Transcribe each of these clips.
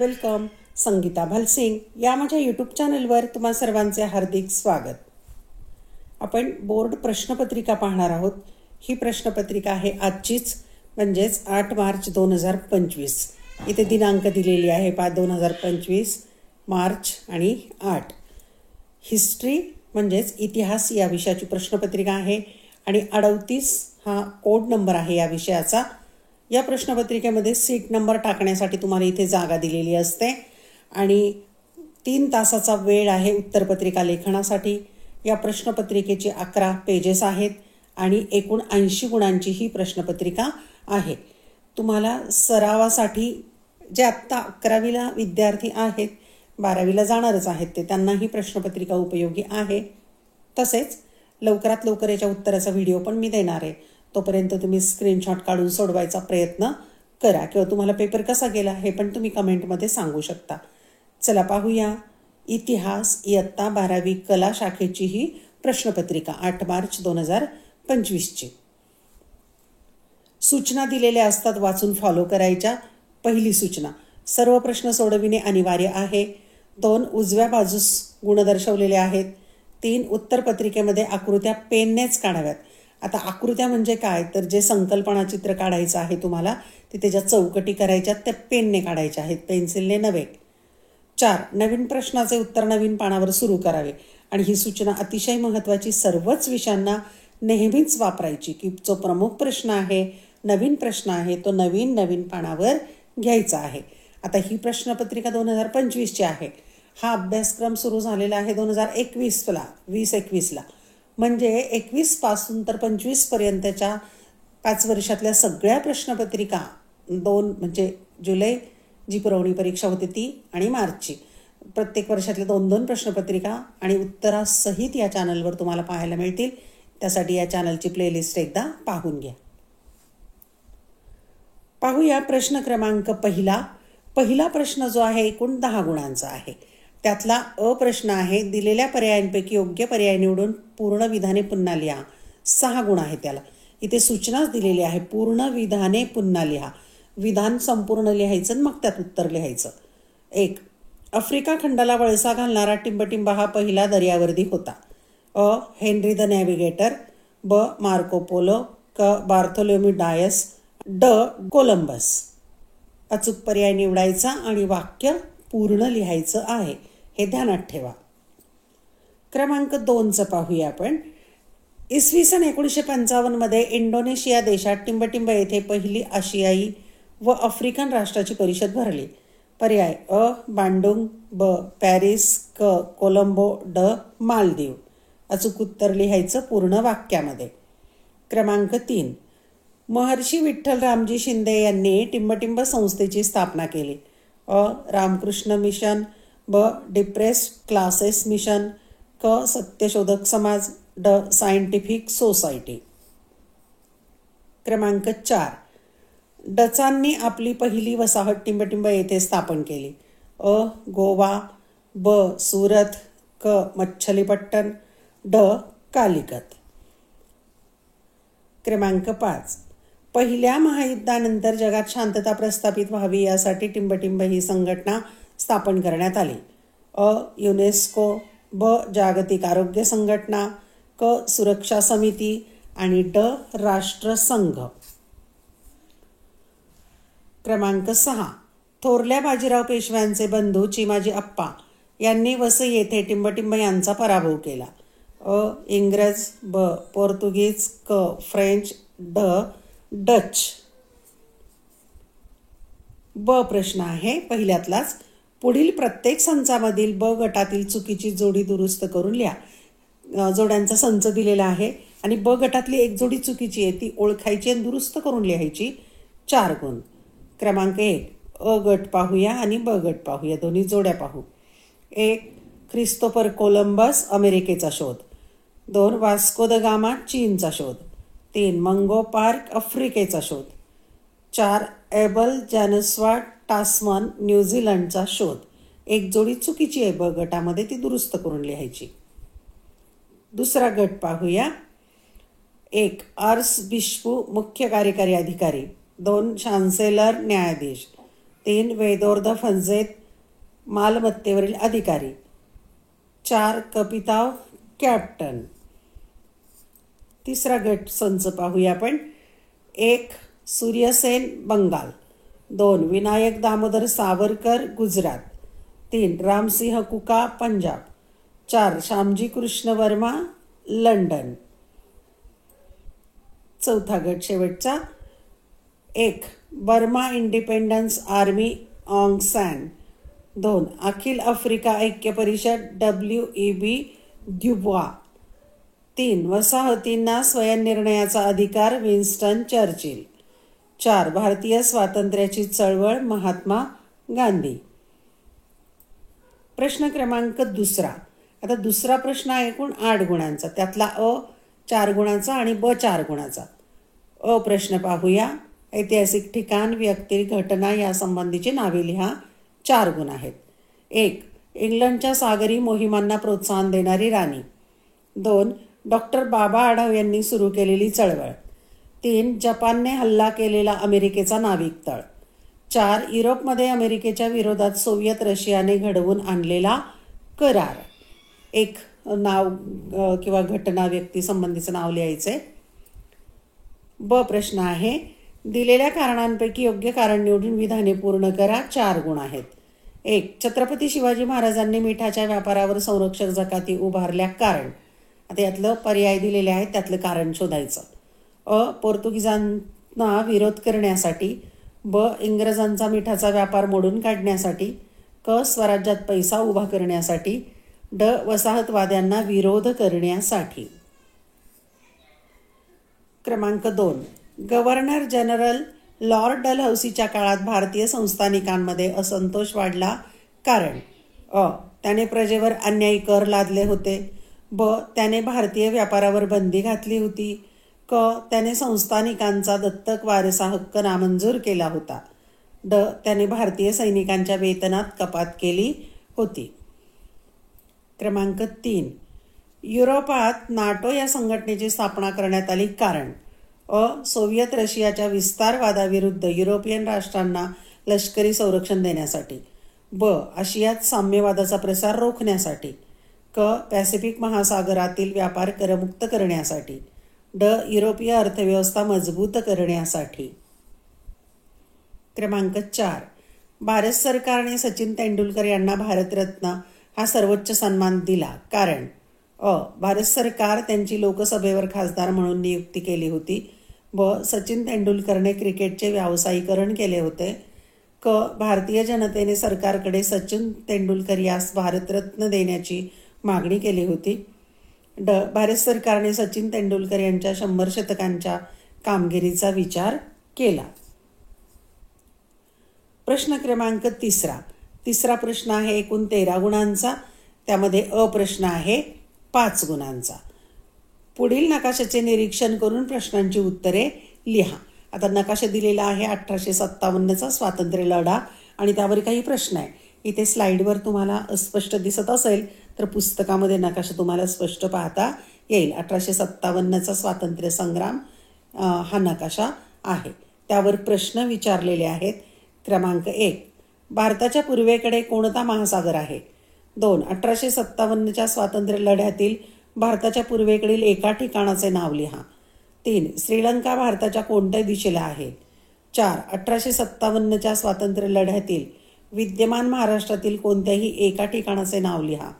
Welcome. Sangeeta Bhalsingh या माझ्या YouTube चॅनलवर तुम्हा सर्वांचे हार्दिक स्वागत. आपण बोर्ड प्रश्नपत्रिका पाहणार आहोत. ही प्रश्नपत्रिका आहे आजचीच, म्हणजेच 8 मार्च 2025. इथे दिनांक दिलेली आहे 2025 मार्च आणि 8. हिस्ट्री म्हणजेच इतिहास या विषयाची प्रश्नपत्रिका आहे आणि 38 हा कोड नंबर आहे या विषयाचा. या प्रश्नपत्रिकेमध्ये सीट नंबर टाकण्यासाठी तुम्हाला इथे जागा दिलेली असते आणि 3 तासाचा वेळ आहे उत्तरपत्रिका लेखनासाठी. या प्रश्नपत्रिकेची 11 पेजेस आहेत आणि एकूण 80 गुणांची ही प्रश्नपत्रिका आहे. तुम्हाला सरावासाठी जे आत्ता 11वीला विद्यार्थी आहेत, 12वीला जाणारच आहेत ते, त्यांना ही प्रश्नपत्रिका उपयोगी आहे. तसेच लवकरात लवकर याच्या उत्तराचा व्हिडिओ पण मी देणार आहे. तोपर्यंत तुम्ही स्क्रीनशॉट काढून सोडवायचा प्रयत्न करा किंवा तुम्हाला पेपर कसा गेला हे पण तुम्ही कमेंटमध्ये सांगू शकता. चला पाहूया इतिहास इयत्ता 12वी कला शाखेची ही प्रश्नपत्रिका 8 मार्च 2025ची. सूचना दिलेल्या असतात, वाचून फॉलो करायच्या. पहिली सूचना, सर्व प्रश्न सोडविणे अनिवार्य आहे. 2 उजव्या बाजूस गुण दर्शवलेले आहेत. 3 उत्तरपत्रिकेमध्ये आकृत्या पेननेच काढाव्यात. आता आकृत्या म्हणजे काय, तर जे संकल्पना चित्र काढायचं आहे तुम्हाला, तिथे ज्या चौकटी करायच्या त्या पेनने काढायच्या आहेत, पेन्सिलने नव्हे. 4 नवीन प्रश्नाचे उत्तर नवीन पानावर सुरू करावे. आणि ही सूचना अतिशय महत्त्वाची, सर्वच विषयांना नेहमीच वापरायची, की जो प्रमुख प्रश्न आहे, नवीन प्रश्न आहे, तो नवीन पानावर घ्यायचा आहे. आता ही प्रश्नपत्रिका 2025ची आहे. हा अभ्यासक्रम सुरू झालेला आहे 2021ला. म्हणजे 21 पासून तर 25 पर्यंतच्या 5 वर्षातल्या सगळ्या प्रश्नपत्रिका, 2 म्हणजे जुलै जी पुरवणी परीक्षा होती ती आणि मार्चची, प्रत्येक वर्षातल्या 2-2 प्रश्नपत्रिका आणि उत्तरासहित या चॅनलवर तुम्हाला पाहायला मिळतील. त्यासाठी या चॅनलची प्लेलिस्ट एकदा पाहून घ्या. पाहूया प्रश्न क्रमांक पहिला प्रश्न जो आहे एकूण 10 गुणांचा आहे. त्यातला अ प्रश्न आहे, दिलेल्या पर्यायांपैकी योग्य पर्याय निवडून पूर्ण विधाने पुन्हा लिहा. 6 गुण आहे त्याला. इथे सूचनाच दिलेली आहे, पूर्ण विधाने पुन्हा लिहा. विधान संपूर्ण लिहायचं मग त्यात उत्तर लिहायचं. 1 आफ्रिका खंडाला वळसा घालणारा टिंबटिंबा हा पहिला दर्यावर्दी होता. अ हेनरी द नॅव्हिगेटर, ब मार्को पोलो, क बार्थोलोम्यू डायस, ड कोलंबस. अचूक पर्याय निवडायचा आणि वाक्य पूर्ण लिहायचं आहे, हे ध्यानात ठेवा. क्रमांक 2चं पाहूया आपण. इसवी सन 1955 इंडोनेशिया देशात टिंबटिंब येथे पहिली आशियाई व आफ्रिकन राष्ट्राची परिषद भरली. पर्याय अ बांडुंग, ब पॅरिस, क कोलंबो, ड मालदीव. अचूक उत्तर लिहायचं पूर्ण वाक्यामध्ये. क्रमांक 3 महर्षी विठ्ठल रामजी शिंदे यांनी टिंबटिंब संस्थेची स्थापना केली. अ रामकृष्ण मिशन, ब डिप्रेस्ड क्लासेस मिशन, क सत्यशोधक समाज, ड सायंटिफिक सोसायटी. क्रमांक 4 डचांनी आपली पहिली वसाहत टिंबटिंब येथे स्थापन केली. अ गोवा, ब सुरत, क मच्छलीपट्टण, ड कालिकत. क्रमांक 5 पहिल्या महायुद्धानंतर जगात शांतता प्रस्थापित व्हावी यासाठी टिंबटिंब ही संघटना स्थापन करण्यात आली. अ युनेस्को, ब जागतिक आरोग्य संघटना, क सुरक्षा समिती आणि ड राष्ट्रसंघ. क्रमांक 6 थोरल्या बाजीराव पेशव्यांचे बंधू चिमाजी अप्पा यांनी वसई येथे टिंबटिंब यांचा पराभव केला. अ इंग्रज, ब पोर्तुगीज, क फ्रेंच, ड डच. ब प्रश्न आहे पहिल्यातलाच. पुढील प्रत्येक संचामधील ब गटातील चुकीची जोडी दुरुस्त करून लिहा. जोड्यांचा संच दिलेला आहे आणि ब गटातली एक जोडी चुकीची आहे, ती ओळखायची आणि दुरुस्त करून लिहायची. 4 गुण. क्रमांक 1 अ गट पाहूया आणि ब गट पाहूया, दोन्ही जोड्या पाहू. 1 ख्रिस्तोफर कोलंबस अमेरिकेचा शोध. 2 वास्को द गामा चीनचा शोध. 3 मंगो पार्क आफ्रिकेचा शोध. 4 एबल जॅनस्वा टास्मन न्यूझीलंडचा शोध. एक जोडी चुकीची आहे ब गटामध्ये, ती दुरुस्त करून लिहायची. दुसरा गट पाहूया. 1 आर्स बिशपू मुख्य कार्यकारी अधिकारी. 2 चान्सेलर न्यायाधीश. 3 वेदोर्ध फंजेत मालमत्तेवरील अधिकारी. 4 कपिताव कॅप्टन. तिसरा गट संच पाहूया आपण. 1 सूर्यसेन बंगाल. 2 विनायक दामोदर सावरकर गुजरात. 3 रामसिंह कुका पंजाब. 4 श्यामजी कृष्ण वर्मा लंडन. चौथा गट शेवटचा. 1 Burma independence army Aung San. 2 अखिल आफ्रिका ऐक्य परिषद WEB द्युबॉ. 3 वसाहतींना स्वयंनिर्णयाचा अधिकार विन्स्टन चर्चिल. 4 भारतीय स्वातंत्र्याची चळवळ महात्मा गांधी. प्रश्न क्रमांक 2. आता दुसरा प्रश्न आहे एकूण 8 गुणांचा. त्यातला अ 4 गुणांचा आणि ब 4 गुणांचा. अ प्रश्न पाहूया. ऐतिहासिक ठिकाण, व्यक्ती, घटना यासंबंधीची नावे लिहा. 4 गुण आहेत. 1 इंग्लंडच्या सागरी मोहिमांना प्रोत्साहन देणारी राणी. 2 डॉक्टर बाबा आढाव यांनी सुरू केलेली चळवळ. 3 जपानने हल्ला केलेला अमेरिकेचा नाविक तळ. 4 युरोपमध्ये अमेरिकेच्या विरोधात सोव्हिएत रशियाने घडवून आणलेला करार. एक नाव किंवा घटना, व्यक्ती संबंधीचं नाव लिहायचे. ब प्रश्न आहे. दिलेल्या कारणांपैकी योग्य कारण निवडून विधाने पूर्ण करा. 4 गुण आहेत. 1 छत्रपती शिवाजी महाराजांनी मिठाच्या व्यापारावर संरक्षक जकाती उभारल्या कारण. आता यातलं पर्याय दिलेले आहेत, त्यातलं कारण शोधायचं. अ पोर्तुगीजांना विरोध करण्यासाठी. ब इंग्रजांचा मिठाचा व्यापार मोडून काढण्यासाठी. क स्वराज्यात पैसा उभा करण्यासाठी. ड वसाहतवाद्यांना विरोध करण्यासाठी. क्रमांक 2 गव्हर्नर जनरल लॉर्ड डलहौसीच्या काळात भारतीय संस्थानिकांमध्ये असंतोष वाढला कारण. अ त्याने प्रजेवर अन्यायी कर लादले होते. ब त्याने भारतीय व्यापारावर बंदी घातली होती. क त्याने संस्थानिकांचा दत्तक वारसा हक्क नामंजूर केला होता. ड त्याने भारतीय सैनिकांच्या वेतनात कपात केली होती. क्रमांक 3 युरोपात नाटो या संघटनेची स्थापना करण्यात आली कारण. अ सोव्हिएत रशियाच्या विस्तारवादाविरुद्ध युरोपियन राष्ट्रांना लष्करी संरक्षण देण्यासाठी. ब आशियात साम्यवादाचा प्रसार रोखण्यासाठी. क पॅसिफिक महासागरातील व्यापार करमुक्त करण्यासाठी. ड युरोपीय अर्थव्यवस्था मजबूत करण्यासाठी. क्रमांक 4 भारत सरकारने सचिन तेंडुलकर यांना भारतरत्न हा सर्वोच्च सन्मान दिला कारण. अ भारत सरकार त्यांची लोकसभेवर खासदार म्हणून नियुक्ती केली होती. ब सचिन तेंडुलकरने क्रिकेटचे व्यावसायीकरण केले होते. क भारतीय जनतेने सरकारकडे सचिन तेंडुलकर यास भारतरत्न देण्याची मागणी केली होती. ड भारत सरकारने सचिन तेंडुलकर यांच्या 100 शतकांच्या कामगिरीचा विचार केला. प्रश्न क्रमांक 3. तिसरा प्रश्न आहे एकूण 13 गुणांचा. त्यामध्ये अ प्रश्न आहे 5 गुणांचा. पुढील नकाशाचे निरीक्षण करून प्रश्नांची उत्तरे लिहा. आता नकाशा दिलेला आहे 1857चा स्वातंत्र्य लढा आणि त्यावर काही प्रश्न आहे. इथे स्लाईडवर तुम्हाला अस्पष्ट दिसत असेल तर पुस्तकामध्ये नकाशा तुम्हाला स्पष्ट पाहता येईल. 1857चा स्वातंत्र्य संग्राम हा नकाशा आहे. त्यावर प्रश्न विचारलेले आहेत. क्रमांक 1 भारताच्या पूर्वेकडे कोणता महासागर आहे. 2 1857च्या स्वातंत्र्य लढ्यातील भारताच्या पूर्वेकडील एका ठिकाणाचे नाव लिहा. 3 श्रीलंका भारताच्या कोणत्या दिशेला आहे. 4 1857च्या स्वातंत्र्य लढ्यातील विद्यमान महाराष्ट्रातील कोणत्याही एका ठिकाणाचे नाव लिहा.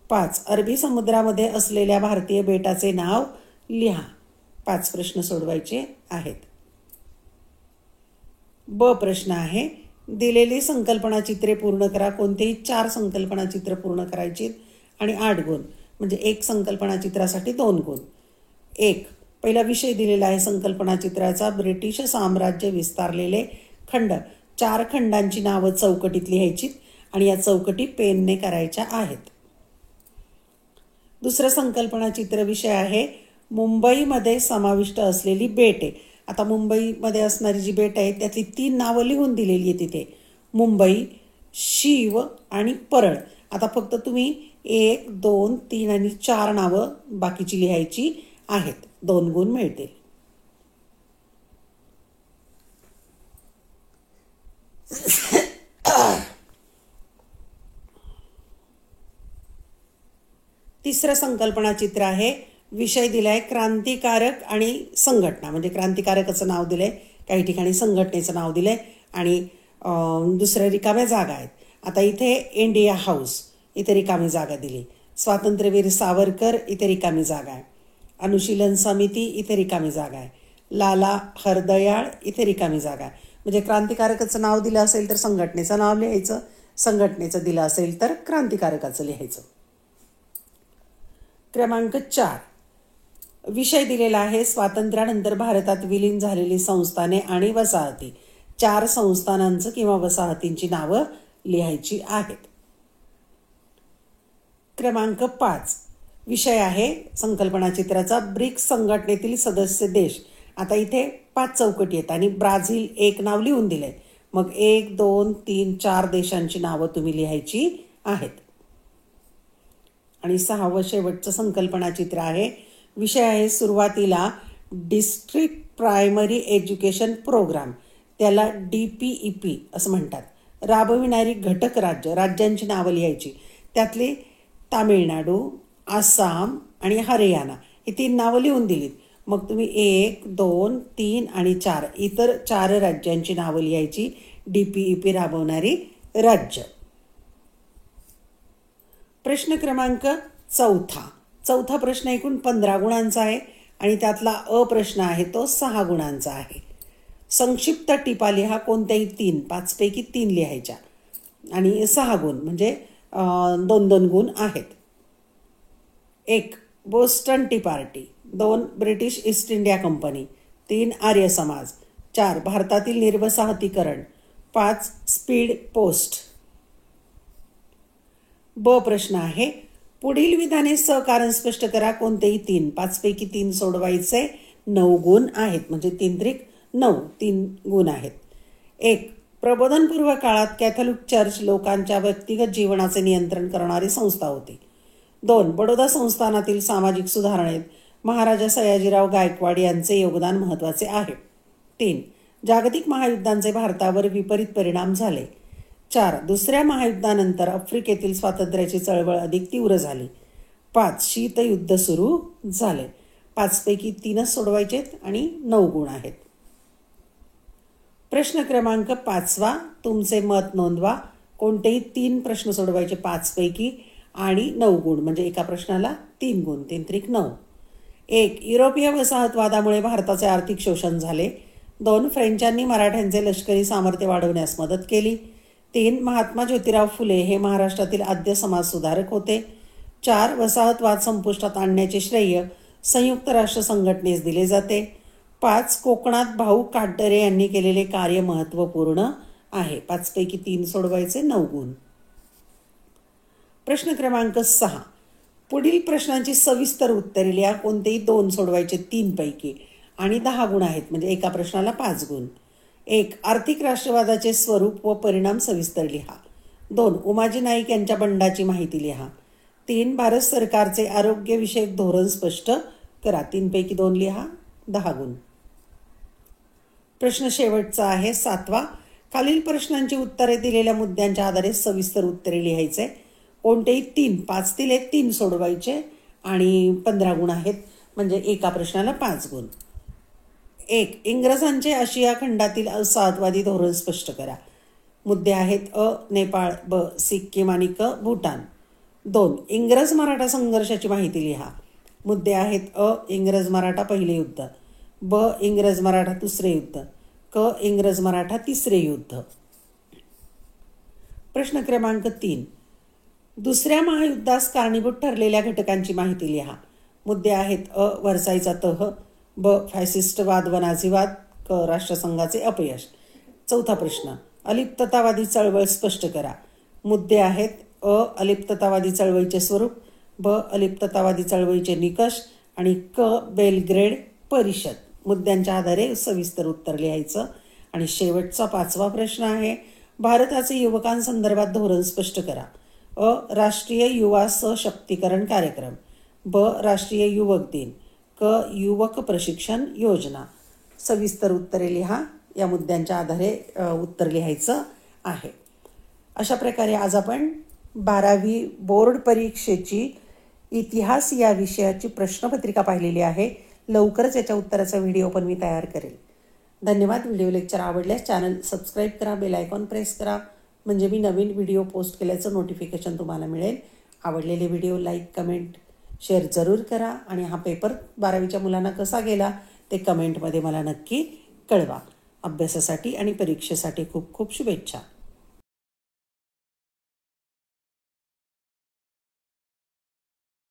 5 अरबी समुद्रामध्ये असलेल्या भारतीय बेटाचे नाव लिहा. 5 प्रश्न सोडवायचे आहेत. ब प्रश्न आहे दिलेली संकल्पना चित्रे पूर्ण करा. कोणतेही 4 संकल्पना चित्र पूर्ण करायची आणि 8 गुण म्हणजे एक संकल्पना चित्रासाठी 2 गुण. 1 पहिला विषय दिलेला आहे संकल्पना चित्राचा. ब्रिटिश साम्राज्य विस्तारलेले खंड. 4 खंडांची नावं चौकटीत लिहायची आणि या चौकटी पेनने करायच्या आहेत. दुसरं संकल्पना चित्र विषय आहे मुंबईमध्ये समाविष्ट असलेली बेटे. आता मुंबईमध्ये असणारी जी बेट आहेत त्यातली 3 नावं लिहून दिलेली आहे तिथे. मुंबई, शीव आणि परळ. आता फक्त तुम्ही 1, 2, 3 आणि 4 नावं बाकीची लिहायची आहेत. 2 गुण मिळतील. तिसरं संकल्पना चित्र आहे. विषय दिलाय क्रांतिकारक आणि संघटना, म्हणजे क्रांतिकारकाचं नाव दिलंय, काही ठिकाणी संघटनेचं नाव दिलंय आणि दुसऱ्या रिकाम्या जागा आहेत. आता इथे इंडिया हाऊस, इथे रिकामी जागा दिली. स्वातंत्र्यवीर सावरकर, इथे रिकामी जागा आहे. अनुशीलन समिती, इथे रिकामी जागा आहे. लाला हरदयाळ, इथे रिकामी जागा आहे. म्हणजे क्रांतिकारकाचं नाव दिलं असेल तर संघटनेचं नाव लिहायचं, संघटनेचं दिलं असेल तर क्रांतिकारकाचं लिहायचं. क्रमांक 4, विषय दिलेला आहे स्वातंत्र्यानंतर भारतात विलीन झालेली संस्थाने आणि वसाहती. 4 संस्थानांचं किंवा वसाहतींची नावं लिहायची आहेत. क्रमांक 5, विषय आहे संकल्पना चित्राचा ब्रिक्स संघटनेतील सदस्य देश. आता इथे 5 चौकटी आहेत आणि ब्राझील एक नाव लिहून दिलंय. मग 1, 2, 3, 4 देशांची नावं तुम्ही लिहायची आहेत. आणि 6वं शेवटचं संकल्पना चित्र आहे. विषय आहे सुरुवातीला डिस्ट्रिक्ट प्रायमरी एज्युकेशन प्रोग्राम, त्याला DPEP असं म्हणतात, राबविणारी घटक राज्यांची नावं लिहायची. त्यातली तामिळनाडू, आसाम आणि हरियाणा ही 3 नावं लिहून दिलीत. मग तुम्ही 1, 2, 3 आणि 4 इतर 4 राज्यांची नावं लिहायची, DPEP राबवणारी राज्य. प्रश्न क्रमांक 4. प्रश्न एकूण 15 गुणांचा आहे आणि त्यातला प्रश्न आहे तो 6 गुणांचा आहे. संक्षिप्त टिपा लिहा, कोणत्याही 3, 5 पैकी 3 लिहायच्या आणि 6 गुण म्हणजे 2-2 गुण आहेत. 1 Boston T party, 2 British east India company, 3 Arya Samaj, 4 भारतातील निर्वसाहतीकरण, 5 स्पीड पोस्ट. प्रश्न आहे पुढील विधाने सहकारण स्पष्ट करा, कोणतेही 3, 5 पैकी 3 सोडवायचे. 9 गुण आहेत म्हणजे 3 त्रिक 9, 3 गुण आहेत. 1 प्रबोधनपूर्व काळात कॅथोलिक चर्च लोकांच्या व्यक्तिगत जीवनाचे नियंत्रण करणारी संस्था होती. 2 बडोदा संस्थानातील सामाजिक सुधारणेत महाराजा सयाजीराव गायकवाड यांचे योगदान महत्त्वाचे आहे. 3 जागतिक महायुद्धांचे भारतावर विपरीत परिणाम झाले. 4 दुसऱ्या महायुद्धानंतर आफ्रिकेतील स्वातंत्र्याची चळवळ अधिक तीव्र झाली. 5 शीतयुद्ध सुरू झाले. 5 पैकी 3च सोडवायचेत आणि 9 गुण आहेत. प्रश्न क्रमांक 5, तुमचे मत नोंदवा. कोणतेही 3 प्रश्न सोडवायचे 5 पैकी आणि 9 गुण म्हणजे एका प्रश्नाला 3 गुण, 3 त्रिक 9. 1 युरोपीय वसाहतवादामुळे भारताचे आर्थिक शोषण झाले. 2 फ्रेंचांनी मराठ्यांचे लष्करी सामर्थ्य वाढवण्यास मदत केली. 3 महात्मा ज्योतिराव फुले हे महाराष्ट्रातील आद्य समाज सुधारक होते. 4 वसाहतवाद संपुष्टात आणण्याचे श्रेय संयुक्त राष्ट्र संघटनेस दिले जाते. 5 कोकणात भाऊ काटरे यांनी केलेले कार्य महत्त्वपूर्ण आहे. 5 पैकी 3 सोडवायचे, 9 गुण. प्रश्न क्रमांक 6 पुढील प्रश्नांची सविस्तर उत्तरे लिहा. कोणतेही 2 सोडवायचे 3 पैकी आणि 10 गुण आहेत म्हणजे एका प्रश्नाला 5 गुण. 1 आर्थिक राष्ट्रवादाचे स्वरूप व परिणाम सविस्तर लिहा. 2 उमाजी नाईक यांच्या बंडाची माहिती लिहा. 3 भारत सरकारचे आरोग्यविषयक धोरण स्पष्ट करा. 3 पैकी 2 लिहा, 10 गुण. प्रश्न शेवटचा आहे 7. खालील प्रश्नांची उत्तरे दिलेल्या मुद्द्यांच्या आधारे सविस्तर उत्तरे लिहायचे. कोणतेही 3, 5 दिले 3 सोडवायचे आणि 15 गुण आहेत म्हणजे एका प्रश्नाला 5 गुण. 1 इंग्रजांचे आशिया खंडातील अवसादवादी धोरण स्पष्ट करा. मुद्दे आहेत नेपाळ, सिक्कीम आणि भूटान. 2 इंग्रज मराठा संघर्षाची माहिती लिहा. मुद्दे आहेत इंग्रज मराठा पहिले युद्ध, इंग्रज मराठा दुसरे युद्ध, इंग्रज मराठा तिसरे युद्ध. प्रश्न क्रमांक 3 दुसऱ्या महायुद्धास कारणीभूत ठरलेल्या घटकांची माहिती लिहा. मुद्दे आहेत व्हर्सायचा तह, फॅसिस्टवाद व नाझीवाद, राष्ट्रसंघाचे अपयश. 4 प्रश्न अलिप्ततावादी चळवळ स्पष्ट करा. मुद्दे आहेत अलिप्ततावादी चळवळीचे स्वरूप, अलिप्ततावादी चळवळीचे निकष आणि बेलग्रेड परिषद. मुद्द्यांच्या आधारे सविस्तर उत्तर लिहायचं. आणि शेवटचा 5वा प्रश्न आहे भारताचे युवकांसंदर्भात धोरण स्पष्ट करा. राष्ट्रीय युवा सशक्तीकरण कार्यक्रम, राष्ट्रीय युवक दिन, युवक प्रशिक्षण योजना. सविस्तर उत्तरे लिहा. या मुद्द्यांच्या आधारे उत्तर लिहायचं आहे. अशा प्रकारे आज आपण 12वी बोर्ड परीक्षेची इतिहास या विषयाची प्रश्नपत्रिका पाहिलेली आहे. लवकरच याच्या उत्तराचा व्हिडिओ पण मी तयार करेल. धन्यवाद. व्हिडिओ लेक्चर आवडल्यास चॅनल सबस्क्राईब करा, बेल आयकॉन प्रेस करा, म्हणजे मी नवीन व्हिडिओ पोस्ट केल्याचं नोटिफिकेशन तुम्हाला मिळेल. आवडलेले व्हिडिओ लाईक, कमेंट, शेअर जरूर करा आणि हा पेपर 12वीच्या मुलांना कसा गेला ते कमेंटमध्ये मला नक्की कळवा. अभ्यासासाठी आणि परीक्षेसाठी खूप खूप शुभेच्छा.